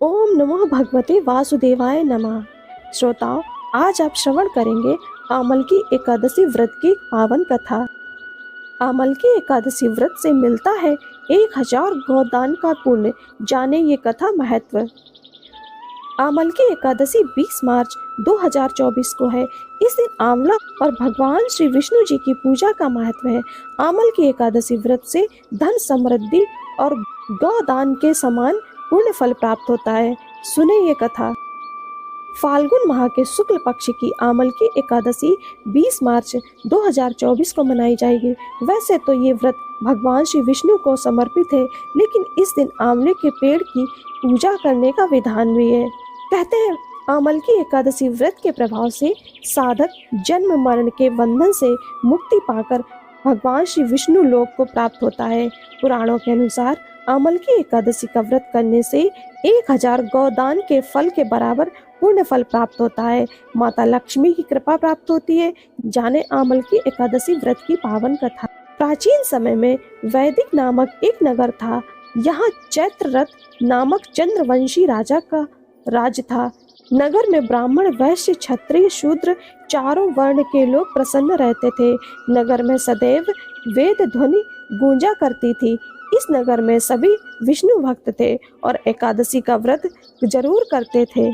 ओम नमो भगवते वासुदेवाय नमः। श्रोताओं, आज आप श्रवण करेंगे आमल की एकादशी व्रत की पावन कथा। आमल की एकादशी व्रत से मिलता है 1000 गोदान का पुण्य। जाने ये कथा महत्व। आमल की एकादशी 20 मार्च 2024 को है। इस दिन आंवला और भगवान श्री विष्णु जी की पूजा का महत्व है। आमल की एकादशी व्रत से धन समृद्धि और गौदान के समान पुण्य फल प्राप्त होता है। सुने ये कथा। फाल्गुन माह के शुक्ल पक्ष की आमल की एकादशी 20 मार्च 2024 को मनाई जाएगी। वैसे तो ये व्रत भगवान श्री विष्णु को समर्पित है, लेकिन इस दिन आंवले के पेड़ की पूजा करने का विधान भी है। कहते हैं आमल की एकादशी व्रत के प्रभाव से साधक जन्म मरण के बंधन से मुक्ति पाकर भगवान श्री विष्णु लोक को प्राप्त होता है। पुराणों के अनुसार आमल की एकादशी का व्रत करने से 1000 गोदान के फल के बराबर पुण्य फल प्राप्त होता है। माता लक्ष्मी की कृपा प्राप्त होती है। जाने आमल की एकादशी व्रत की पावन कथा। प्राचीन समय में वैदिक नामक एक नगर था। यहाँ चैत्ररथ नामक चंद्रवंशी राजा का राज था। नगर में ब्राह्मण, वैश्य, क्षत्रिय, शूद्र चारों वर्ण के लोग प्रसन्न रहते थे। नगर में सदैव वेद ध्वनि गूंजा करती थी। इस नगर में सभी विष्णु भक्त थे और एकादशी का व्रत जरूर करते थे।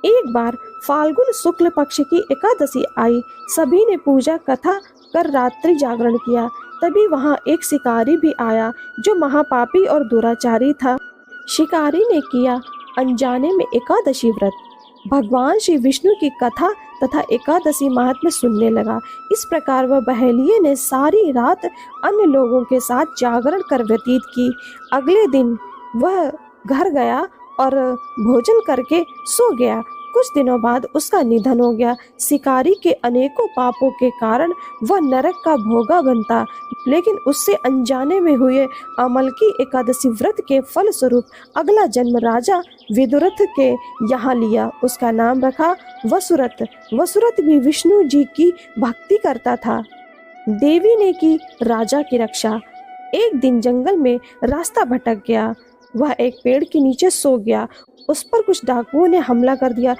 एक बार फाल्गुन शुक्ल पक्ष की एकादशी आई। सभी ने पूजा कथा कर रात्रि जागरण किया। तभी वहां एक शिकारी भी आया जो महापापी और दुराचारी था। शिकारी ने किया अनजाने में एकादशी व्रत। भगवान श्री विष्णु की कथा तथा एकादशी महात्म्य सुनने लगा। इस प्रकार वह बहेलिये ने सारी रात अन्य लोगों के साथ जागरण कर व्यतीत की। अगले दिन वह घर गया और भोजन करके सो गया। कुछ दिनों बाद उसका निधन हो गया। शिकारी के अनेकों पापों के कारण वह नरक का भोगा बनता, लेकिन उससे अनजाने में हुए अमल की एकादशी व्रत के फल स्वरूप अगला जन्म राजा विदुरथ के यहाँ लिया। उसका नाम रखा वसुरथ। वसुरथ भी विष्णु जी की भक्ति करता था। देवी ने की राजा की रक्षा। एक दिन जंगल में रास्ता भटक गया। वह एक पेड़ के नीचे सो गया। उस पर कुछ डाकुओं ने हमला कर दिया,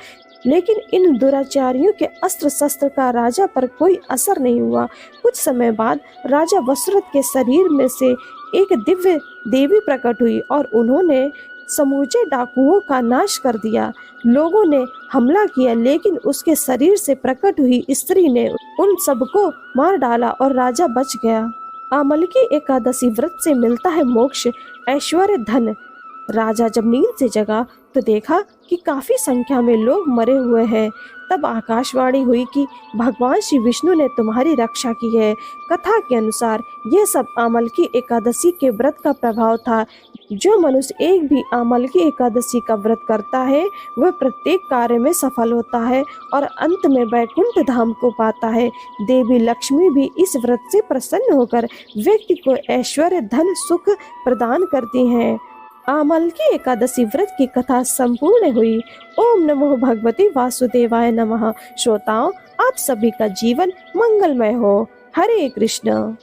लेकिन इन दुराचारियों के अस्त्र शस्त्र का राजा पर कोई असर नहीं हुआ। कुछ समय बाद राजा वसुरथ के शरीर में से एक दिव्य देवी प्रकट हुई और उन्होंने समूचे डाकुओं का नाश कर दिया। लोगों ने हमला किया, लेकिन उसके शरीर से प्रकट हुई स्त्री ने उन सबको मार डाला और राजा बच गया। आमल की एकादशी व्रत से मिलता है मोक्ष, ऐश्वर्य, धन। राजा जब नींद से जगा तो देखा कि काफी संख्या में लोग मरे हुए हैं। तब आकाशवाणी हुई कि भगवान श्री विष्णु ने तुम्हारी रक्षा की है। कथा के अनुसार यह सब आमल की एकादशी के व्रत का प्रभाव था। जो मनुष्य एक भी आमल की एकादशी का व्रत करता है वह प्रत्येक कार्य में सफल होता है और अंत में वैकुंठ धाम को पाता है। देवी लक्ष्मी भी इस व्रत से प्रसन्न होकर व्यक्ति को ऐश्वर्य, धन, सुख प्रदान करती हैं। आमल की एकादशी व्रत की कथा संपूर्ण हुई। ओम नमो भगवते वासुदेवाय नमः। श्रोताओं, आप सभी का जीवन मंगलमय हो। हरे कृष्ण।